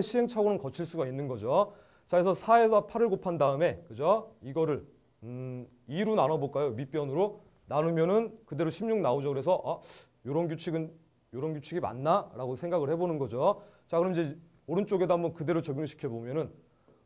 시행착오는 거칠 수가 있는 거죠. 자, 그래서 4에서 8을 곱한 다음에, 그죠? 이거를 2로 나눠볼까요? 밑변으로 나누면은 그대로 16 나오죠. 그래서 요런 규칙이 맞나? 라고 생각을 해보는 거죠. 자, 그럼 이제 오른쪽에다 한번 그대로 적용시켜 보면은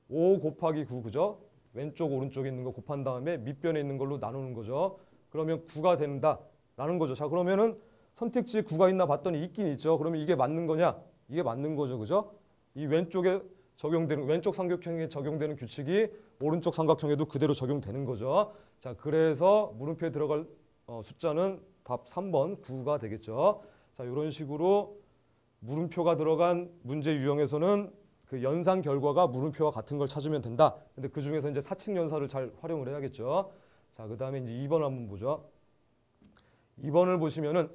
5 곱하기 9, 그죠? 왼쪽 오른쪽에 있는 거 곱한 다음에 밑변에 있는 걸로 나누는 거죠. 그러면 9가 된다라는 거죠. 자, 그러면은 선택지에 9가 있나 봤더니 있긴 있죠. 그러면 이게 맞는 거냐? 이게 맞는 거죠. 그죠? 이 왼쪽에 적용되는, 왼쪽 삼각형에 적용되는 규칙이 오른쪽 삼각형에도 그대로 적용되는 거죠. 자, 그래서 물음표에 들어갈 숫자는 답 3번 9가 되겠죠. 자, 이런 식으로 물음표가 들어간 문제 유형에서는 그 연산 결과가 물음표와 같은 걸 찾으면 된다. 근데 그 중에서 이제 사칙 연산을 잘 활용을 해야겠죠. 자, 그 다음에 이제 2번 한번 보죠. 2번을 보시면은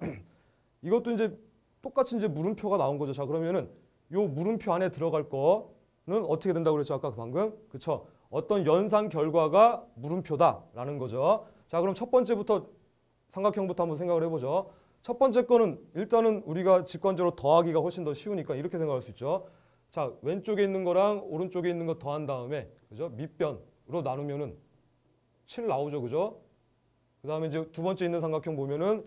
이것도 이제 똑같이 이제 물음표가 나온 거죠. 자, 그러면은 요 물음표 안에 들어갈 거는 어떻게 된다고 그랬죠? 아까 방금. 그쵸? 어떤 연산 결과가 물음표다라는 거죠. 자, 그럼 첫 번째부터 삼각형부터 한번 생각을 해보죠. 첫 번째 거는 일단은 우리가 직관적으로 더하기가 훨씬 더 쉬우니까 이렇게 생각할 수 있죠. 자, 왼쪽에 있는 거랑 오른쪽에 있는 거 더한 다음에, 그죠? 밑변으로 나누면은 7 나오죠. 그죠? 그 다음에 이제 두 번째 있는 삼각형 보면은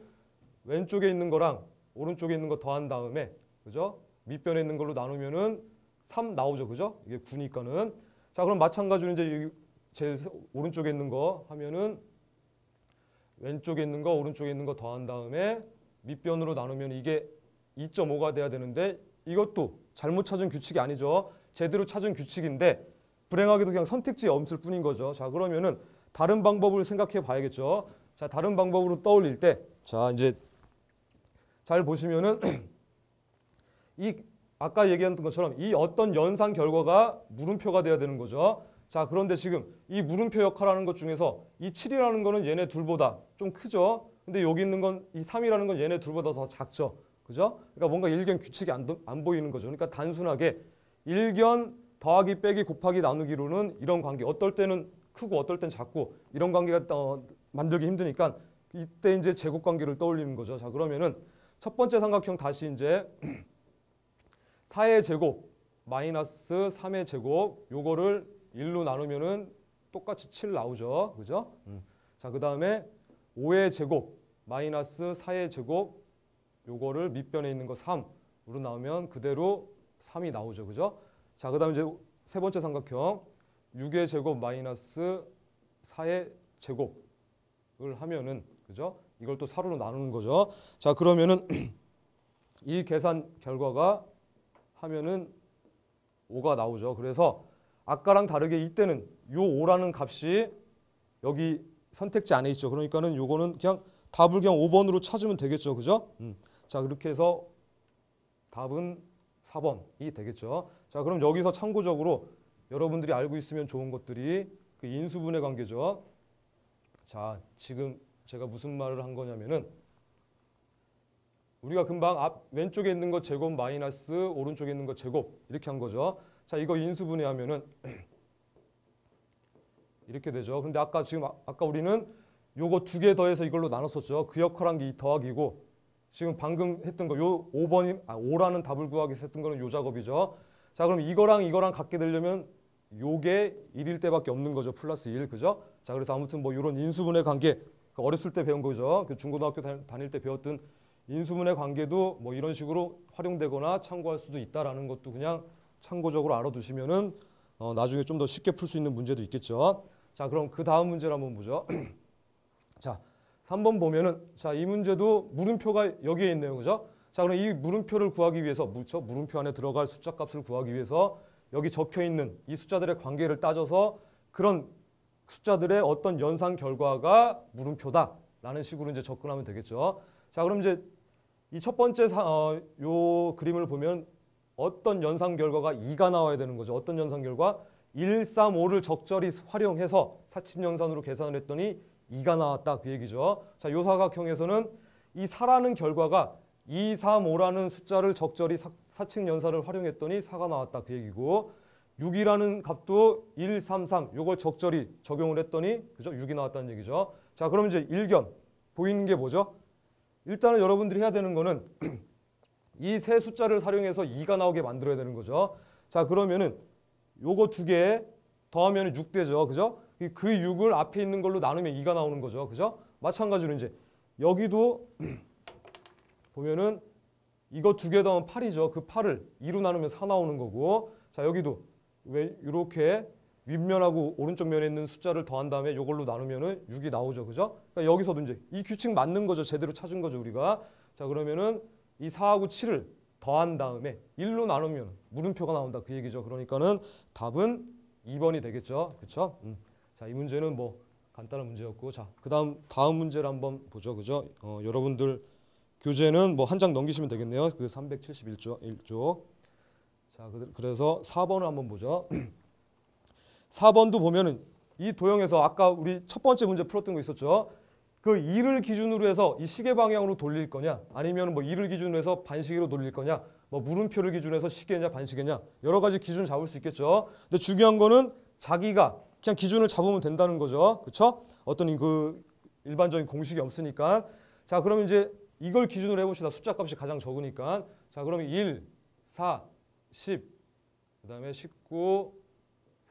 왼쪽에 있는 거랑 오른쪽에 있는 거 더한 다음에, 그죠? 밑변에 있는 걸로 나누면은 3 나오죠. 그죠? 이게 9니까는. 자, 그럼 마찬가지로 이제 제일 오른쪽에 있는 거 하면은 왼쪽에 있는 거 오른쪽에 있는 거 더한 다음에 밑변으로 나누면 이게 2.5가 돼야 되는데 이것도 잘못 찾은 규칙이 아니죠. 제대로 찾은 규칙인데 불행하게도 그냥 선택지에 없을 뿐인 거죠. 자, 그러면은 다른 방법을 생각해 봐야겠죠. 자, 다른 방법으로 떠올릴 때, 자, 이제 잘 보시면은 이 아까 얘기했던 것처럼 이 어떤 연산 결과가 물음표가 돼야 되는 거죠. 자, 그런데 지금 이 물음표 역할하는 것 중에서 이 7이라는 거는 얘네 둘보다 좀 크죠. 근데 여기 있는 건 이 3이라는 건 얘네 둘보다 더 작죠. 그죠? 그러니까 뭔가 일견 규칙이 안 보이는 거죠. 그러니까 단순하게 일견 더하기 빼기 곱하기 나누기로는 이런 관계, 어떨 때는 크고 어떨 땐 작고 이런 관계가 만들기 힘드니까 이때 이제 제곱 관계를 떠올리는 거죠. 자, 그러면은 첫 번째 삼각형 다시 이제 4의 제곱 마이너스 3의 제곱 요거를 1로 나누면은 똑같이 7 나오죠. 그죠? 자, 그 다음에 5의 제곱 마이너스 4의 제곱 요거를 밑변에 있는 거 3으로 나오면 그대로 3이 나오죠. 그죠? 자, 그 다음에 이제 세 번째 삼각형 6의 제곱 마이너스 4의 제곱을 하면은, 그죠? 이걸 또 4로 나누는 거죠. 자, 그러면은 이 계산 결과가 하면은 5가 나오죠. 그래서 아까랑 다르게 이때는 요 5라는 값이 여기 선택지 안에 있죠. 그러니까는 요거는 그냥 답을 그냥 5번으로 찾으면 되겠죠. 그죠? 자, 그렇게 해서 답은 4번이 되겠죠. 자, 그럼 여기서 참고적으로 여러분들이 알고 있으면 좋은 것들이 그 인수분해 관계죠. 자, 지금 제가 무슨 말을 한 거냐면은 우리가 금방 왼쪽에 있는 거 제곱 마이너스 오른쪽에 있는 거 제곱 이렇게 한 거죠. 자, 이거 인수분해하면은 이렇게 되죠. 근데 아까 우리는 요거 두 개 더해서 이걸로 나눴었죠. 그 역할한 게 이 더하기고 지금 방금 했던 거 요 5라는 답을 구하기 위해서 했던 거는 요 작업이죠. 자, 그럼 이거랑 같게 되려면 요게 1일 때밖에 없는 거죠. 플러스 1. 그죠? 자, 그래서 아무튼 뭐 요런 인수분해 관계 어렸을 때 배운 거죠. 그 중고등학교 다닐 때 배웠던 인수분해 관계도 뭐 이런 식으로 활용되거나 참고할 수도 있다라는 것도 그냥 참고적으로 알아두시면은 나중에 좀 더 쉽게 풀 수 있는 문제도 있겠죠. 자, 그럼 그 다음 문제를 한번 보죠. 자, 3번 보면은 자, 이 문제도 물음표가 여기에 있네요. 그죠? 자, 그럼 이 물음표를 구하기 위해서 물음표 안에 들어갈 숫자 값을 구하기 위해서 여기 적혀 있는 이 숫자들의 관계를 따져서 그런 숫자들의 어떤 연산 결과가 물음표다라는 식으로 이제 접근하면 되겠죠. 자, 그럼 이제 이 첫 번째 요 그림을 보면 어떤 연산 결과가 2가 나와야 되는 거죠. 어떤 연산 결과? 1, 3, 5를 적절히 활용해서 사칙연산으로 계산을 했더니 2가 나왔다 그 얘기죠. 자, 요 사각형에서는 이 4라는 결과가 2, 3, 5라는 숫자를 적절히 사칙연산을 활용했더니 4가 나왔다 그 얘기고 6이라는 값도 1, 3, 3 요걸 적절히 적용을 했더니 그죠? 6이 나왔다는 얘기죠. 자, 그럼 이제 일견 보이는 게 뭐죠? 일단은 여러분들이 해야 되는 거는 이 세 숫자를 활용해서 2가 나오게 만들어야 되는 거죠. 자, 그러면은 요거 두 개 더하면 6되죠. 그죠? 그 6을 앞에 있는 걸로 나누면 2가 나오는 거죠. 그죠? 마찬가지로 이제 여기도 보면은 이거 두 개 더하면 8이죠. 그 8을 2로 나누면 4 나오는 거고. 자, 여기도 왜 이렇게 윗면하고 오른쪽 면에 있는 숫자를 더한 다음에 이걸로 나누면은 6이 나오죠. 그죠? 그러니까 여기서도 이제 이 규칙 맞는 거죠. 제대로 찾은 거죠, 우리가. 자, 그러면은 이 4하고 7을 더한 다음에 1로 나누면 물음표가 나온다. 그 얘기죠. 그러니까는 답은 2번이 되겠죠. 그렇죠? 자, 이 문제는 뭐 간단한 문제였고. 자, 다음 문제를 한번 보죠. 그죠? 여러분들 교재는 뭐 한 장 넘기시면 되겠네요. 그 371쪽. 자, 그래서 4번을 한번 보죠. 4번도 보면은 이 도형에서 아까 우리 첫 번째 문제 풀었던 거 있었죠. 그 2를 기준으로 해서 이 시계 방향으로 돌릴 거냐, 아니면 뭐 2를 기준으로 해서 반시계로 돌릴 거냐, 뭐 물음표를 기준으로 해서 시계냐 반시계냐 여러 가지 기준 잡을 수 있겠죠. 근데 중요한 거는 자기가 그냥 기준을 잡으면 된다는 거죠. 그렇죠? 어떤 그 일반적인 공식이 없으니까. 자, 그러면 이제 이걸 기준으로 해봅시다. 숫자 값이 가장 적으니까. 자, 그러면 1, 4, 10, 그다음에 19,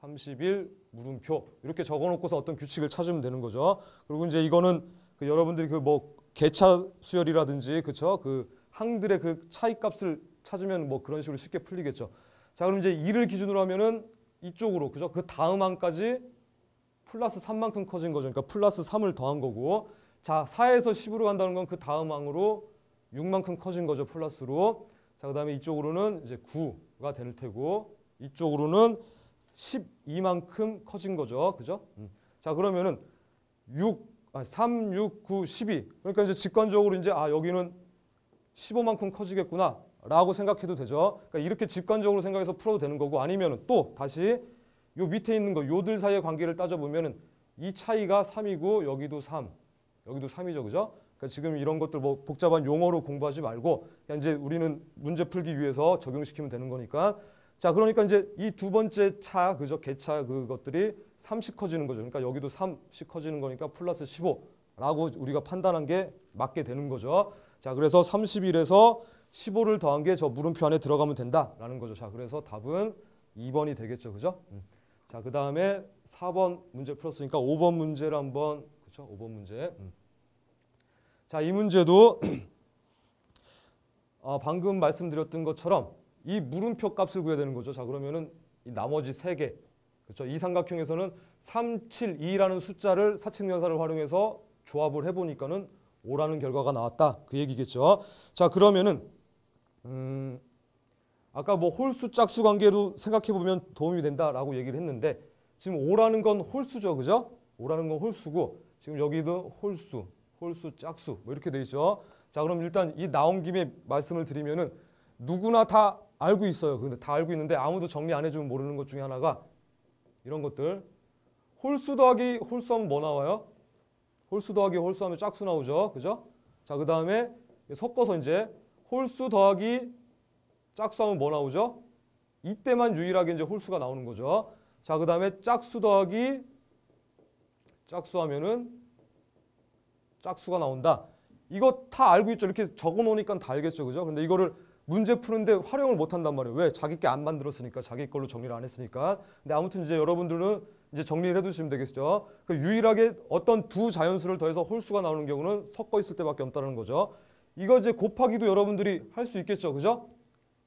31, 물음표 이렇게 적어놓고서 어떤 규칙을 찾으면 되는 거죠. 그리고 이제 이거는 그 여러분들이 그 뭐 개차 수열이라든지 그쵸? 그 항들의 그 차이값을 찾으면 뭐 그런 식으로 쉽게 풀리겠죠. 자, 그럼 이제 2를 기준으로 하면은 이쪽으로 그죠? 그 다음 항까지 플러스 3만큼 커진 거죠. 그러니까 플러스 3을 더한 거고. 자, 4에서 10으로 간다는 건 그 다음 항으로 6만큼 커진 거죠. 플러스로. 자, 그다음에 이쪽으로는 이제 9가 될 테고 이쪽으로는 12만큼 커진 거죠. 그죠? 자, 그러면은 3, 6, 9, 12. 그러니까 이제 직관적으로 이제 여기는 15만큼 커지겠구나 라고 생각해도 되죠. 그러니까 이렇게 직관적으로 생각해서 풀어도 되는 거고, 아니면은 또 다시 요 밑에 있는 거 요들 사이의 관계를 따져보면은 이 차이가 3이고 여기도 3, 여기도 3이죠. 그죠? 그러니까 지금 이런 것들 뭐 복잡한 용어로 공부하지 말고 그냥 이제 우리는 문제 풀기 위해서 적용시키면 되는 거니까. 자, 그러니까 이제 이 두 번째 차, 그죠? 개차 그것들이 3씩 커지는 거죠. 그러니까 여기도 3씩 커지는 거니까 플러스 15라고 우리가 판단한 게 맞게 되는 거죠. 자, 그래서 31에서 15를 더한 게 저 물음표 안에 들어가면 된다라는 거죠. 자, 그래서 답은 2번이 되겠죠. 그죠? 자, 그 다음에 4번 문제 풀었으니까 5번 문제를 한번, 그렇죠? 5번 문제. 자, 이 문제도 방금 말씀드렸던 것처럼 이 물음표 값을 구해야 되는 거죠. 자, 그러면은 이 나머지 세 개, 그렇죠? 이 삼각형에서는 3, 7, 2라는 숫자를 사칙연산을 활용해서 조합을 해보니까는 5라는 결과가 나왔다. 그 얘기겠죠. 자, 그러면은 아까 뭐 홀수 짝수 관계로 생각해보면 도움이 된다라고 얘기를 했는데 지금 5라는 건 홀수죠. 그죠? 5라는 건 홀수고 지금 여기도 홀수, 짝수 뭐 이렇게 돼 있죠. 자, 그럼 일단 이 나온 김에 말씀을 드리면은 누구나 다 알고 있어요. 근데 다 알고 있는데 아무도 정리 안 해주면 모르는 것 중에 하나가 이런 것들. 홀수 더하기 홀수하면 뭐 나와요? 홀수 더하기 홀수하면 짝수 나오죠. 그죠? 자, 그 다음에 섞어서 이제 홀수 더하기 짝수하면 뭐 나오죠? 이때만 유일하게 이제 홀수가 나오는 거죠. 자, 그 다음에 짝수 더하기 짝수하면은 짝수가 나온다. 이거 다 알고 있죠. 이렇게 적어 놓으니까 다 알겠죠. 그죠? 근데 이거를 문제 푸는데 활용을 못 한단 말이에요. 왜? 자기 게 안 만들었으니까. 자기 걸로 정리를 안 했으니까. 근데 아무튼 이제 여러분들은 이제 정리를 해 두시면 되겠죠. 그 유일하게 어떤 두 자연수를 더해서 홀수가 나오는 경우는 섞어 있을 때밖에 없다는 거죠. 이거 이제 곱하기도 여러분들이 할 수 있겠죠. 그죠?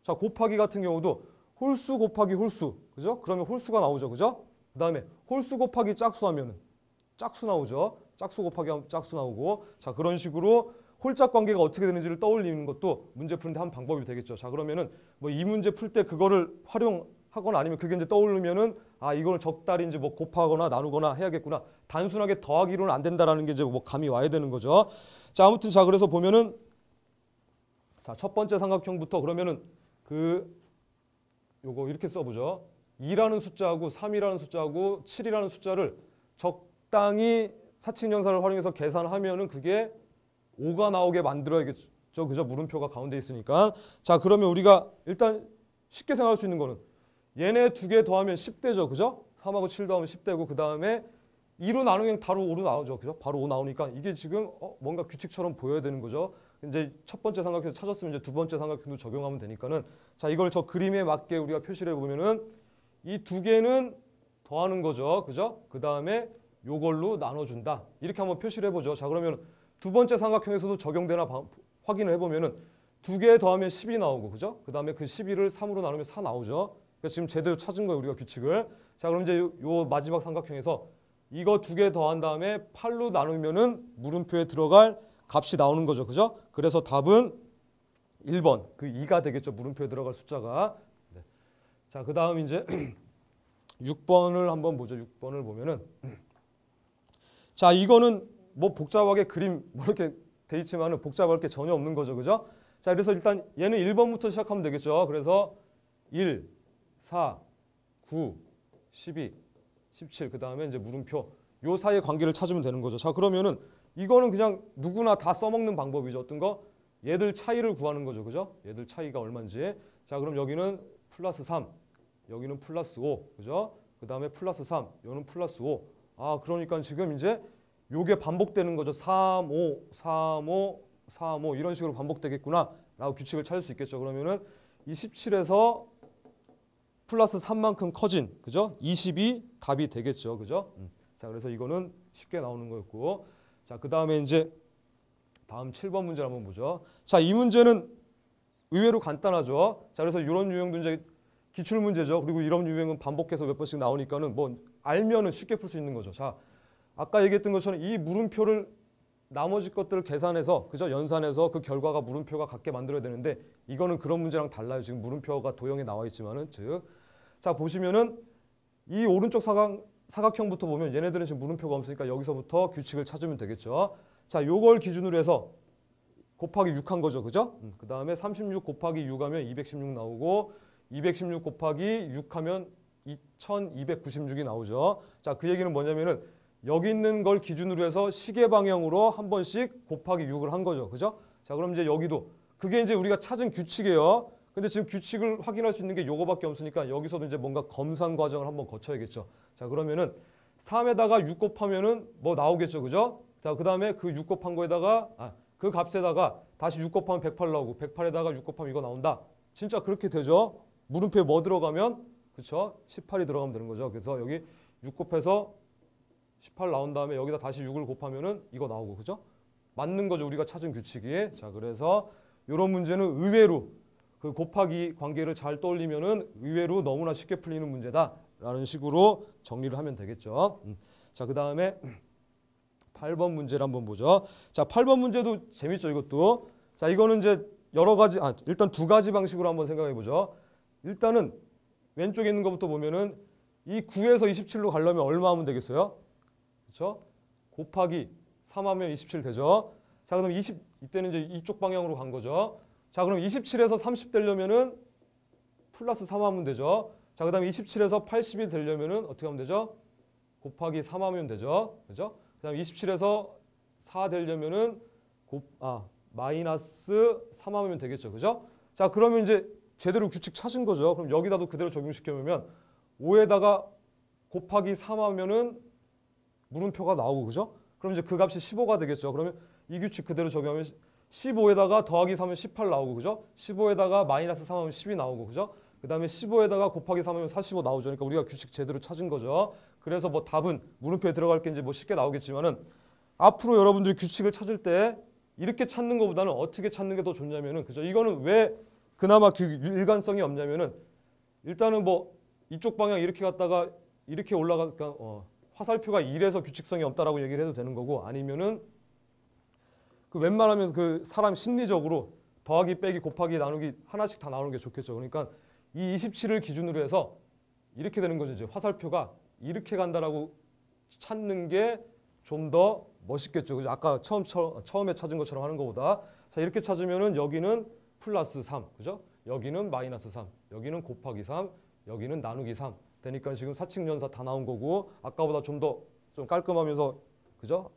자, 곱하기 같은 경우도 홀수 곱하기 홀수. 그죠? 그러면 홀수가 나오죠. 그죠? 그다음에 홀수 곱하기 짝수 하면은 짝수 나오죠. 짝수 곱하기 하면 짝수 나오고. 자, 그런 식으로 홀짝 관계가 어떻게 되는지를 떠올리는 것도 문제 푸는데 한 방법이 되겠죠. 자, 그러면은 뭐 이 문제 풀 때 그거를 활용하거나 아니면 그게 이제 떠오르면은 이걸 적달이 이제 뭐 곱하거나 나누거나 해야겠구나. 단순하게 더하기로는 안 된다라는 게 이제 뭐 감이 와야 되는 거죠. 자, 아무튼 자, 그래서 보면은 자, 첫 번째 삼각형부터 그러면은 요거 이렇게 써보죠. 2라는 숫자하고 3이라는 숫자하고 7이라는 숫자를 적당히 사칙연산을 활용해서 계산하면은 그게 5가 나오게 만들어야겠죠. 그죠? 물음표가 가운데 있으니까. 자, 그러면 우리가 일단 쉽게 생각할 수 있는 거는 얘네 두 개 더하면 10대죠. 그죠? 3하고 7 더하면 10대고 그 다음에 2로 나누면 바로 5로 나오죠. 그죠? 바로 5 나오니까 이게 지금 뭔가 규칙처럼 보여야 되는 거죠. 이제 첫 번째 삼각형에서 찾았으면 이제 두 번째 삼각형도 적용하면 되니까는 자, 이걸 저 그림에 맞게 우리가 표시를 해 보면은 이 두 개는 더하는 거죠. 그죠? 그다음에 요걸로 나눠 준다. 이렇게 한번 표시를 해 보죠. 자, 그러면 두 번째 삼각형에서도 적용되나 확인을 해 보면은 두 개 더하면 10이 나오고, 그죠? 그다음에 그 12를 3으로 나누면 4 나오죠. 그러니까 지금 제대로 찾은 거예요, 우리가 규칙을. 자, 그럼 이제 요 마지막 삼각형에서 이거 두 개 더한 다음에 8로 나누면은 물음표에 들어갈 값이 나오는 거죠. 그죠? 그래서 답은 1번. 그 2가 되겠죠. 물음표에 들어갈 숫자가. 네. 자, 그다음 이제 6번을 한번 보죠. 6번을 보면은 자, 이거는 뭐 복잡하게 그림 뭐 이렇게 돼 있지만은 복잡할 게 전혀 없는 거죠. 그죠? 자, 그래서 일단 얘는 1번부터 시작하면 되겠죠. 그래서 1, 4, 9, 12, 17 그다음에 이제 물음표 요 사이의 관계를 찾으면 되는 거죠. 자, 그러면은 이거는 그냥 누구나 다 써먹는 방법이죠. 어떤 거? 얘들 차이를 구하는 거죠. 그죠? 얘들 차이가 얼마인지. 자, 그럼 여기는 플러스 3, 여기는 플러스 5, 그죠? 그다음에 플러스 3, 여기는 플러스 5. 아, 그러니까 지금 이제 요게 반복되는 거죠. 3, 5, 3, 5, 3, 5 이런 식으로 반복되겠구나 라고 규칙을 찾을 수 있겠죠. 그러면은 이 17에서 플러스 3만큼 커진, 그죠? 20이 답이 되겠죠. 그죠? 자, 그래서 이거는 쉽게 나오는 거였고. 자, 그다음에 이제 다음 7번 문제를 한번 보죠. 자, 이 문제는 의외로 간단하죠. 자, 그래서 이런 유형도 이제 기출 문제죠. 그리고 이런 유형은 반복해서 몇 번씩 나오니까는 뭐 알면은 쉽게 풀 수 있는 거죠. 자, 아까 얘기했던 것처럼 이 물음표를 나머지 것들을 계산해서, 그죠? 연산해서 그 결과가 물음표가 같게 만들어야 되는데 이거는 그런 문제랑 달라요. 지금 물음표가 도형에 나와 있지만은 즉, 자, 보시면은 이 오른쪽 사각형부터 보면 얘네들은 지금 물음표가 없으니까 여기서부터 규칙을 찾으면 되겠죠. 자, 요걸 기준으로 해서 곱하기 6 한 거죠. 그죠? 그 다음에 36 곱하기 6 하면 216 나오고 216 곱하기 6 하면 2296이 나오죠. 자, 그 얘기는 뭐냐면은 여기 있는 걸 기준으로 해서 시계 방향으로 한 번씩 곱하기 6을 한 거죠. 그죠? 자, 그럼 이제 여기도 그게 이제 우리가 찾은 규칙이에요. 근데 지금 규칙을 확인할 수 있는 게 요거밖에 없으니까 여기서도 이제 뭔가 검산 과정을 한번 거쳐야겠죠. 자, 그러면은 3에다가 6 곱하면은 뭐 나오겠죠. 그죠? 자, 그다음에 그 6 곱한 거에다가 그 값에다가 다시 6 곱하면 108 나오고 108에다가 6 곱하면 이거 나온다. 진짜 그렇게 되죠. 물음표에 뭐 들어가면 그렇죠? 18이 들어가면 되는 거죠. 그래서 여기 6 곱해서 18 나온 다음에 여기다 다시 6을 곱하면은 이거 나오고, 그죠? 맞는 거죠. 우리가 찾은 규칙이. 자, 그래서 이런 문제는 의외로 그 곱하기 관계를 잘 떠올리면은 의외로 너무나 쉽게 풀리는 문제다라는 식으로 정리를 하면 되겠죠. 자, 그다음에 8번 문제를 한번 보죠. 자, 8번 문제도 재밌죠, 이것도. 자, 이거는 이제 여러 가지 일단 두 가지 방식으로 한번 생각해 보죠. 일단은 왼쪽에 있는 것부터 보면은 이 9에서 27로 가려면 얼마 하면 되겠어요? 그렇죠? 곱하기 3 하면 27 되죠. 자, 그럼 이때는 이제 이쪽 방향으로 간 거죠. 자, 그럼 27에서 30 되려면은 플러스 3 하면 되죠. 자, 그다음에 27에서 80이 되려면은 어떻게 하면 되죠? 곱하기 3 하면 되죠. 그죠? 그다음에 27에서 4 되려면은 마이너스 3 하면 되겠죠. 그죠? 자, 그러면 이제 제대로 규칙 찾은 거죠. 그럼 여기다도 그대로 적용시켜 놓으면 5에다가 곱하기 3 하면은 물음표가 나오고, 그죠? 그럼 이제 그 값이 15가 되겠죠. 그러면 이 규칙 그대로 적용하면 15에다가 더하기 3하면 18 나오고, 그죠? 15에다가 마이너스 3 하면 10이 나오고, 그죠? 그 다음에 15에다가 곱하기 3 하면 45 나오죠. 그러니까 우리가 규칙 제대로 찾은 거죠. 그래서 뭐 답은 물음표에 들어갈 게 이제 뭐 쉽게 나오겠지만은 앞으로 여러분들이 규칙을 찾을 때 이렇게 찾는 것보다는 어떻게 찾는 게 더 좋냐면은, 그죠? 이거는 왜 그나마 그 일관성이 없냐면은 일단은 뭐 이쪽 방향 이렇게 갔다가 이렇게 올라가니까 화살표가 이래서 규칙성이 없다라고 얘기를 해도 되는 거고, 아니면은 그 웬만하면 그 사람 심리적으로 더하기 빼기 곱하기 나누기 하나씩 다 나오는 게 좋겠죠. 그러니까 이 27을 기준으로 해서 이렇게 되는 거죠. 이제 화살표가 이렇게 간다라고 찾는 게 좀 더 멋있겠죠. 그죠? 아까 처음에 찾은 것처럼 하는 것보다. 자, 이렇게 찾으면은 여기는 플러스 3, 그죠? 여기는 마이너스 3, 여기는 곱하기 3, 여기는 나누기 3. 되니까 지금 사칙연사 다 나온 거고 아까보다 좀 더 좀 깔끔하면서, 그죠?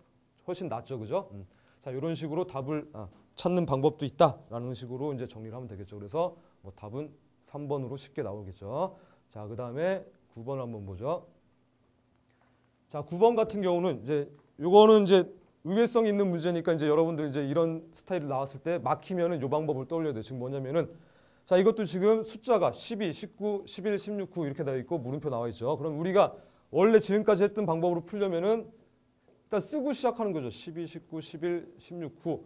훨씬 낫죠, 그죠? 자, 이런 식으로 답을 찾는 방법도 있다라는 식으로 이제 정리를 하면 되겠죠. 그래서 뭐 답은 3번으로 쉽게 나오겠죠. 자, 그다음에 9번 한번 보죠. 자, 9번 같은 경우는 이제 요거는 이제 의외성 있는 문제니까 이제 여러분들 이제 이런 스타일이 나왔을 때 막히면은 요 방법을 떠올려야 돼요. 지금 뭐냐면은 자, 이것도 지금 숫자가 12, 19, 11, 16, 9 이렇게 되어 있고 물음표 나와 있죠. 그럼 우리가 원래 지금까지 했던 방법으로 풀려면은 일단 쓰고 시작하는 거죠. 12, 19, 11, 16, 9.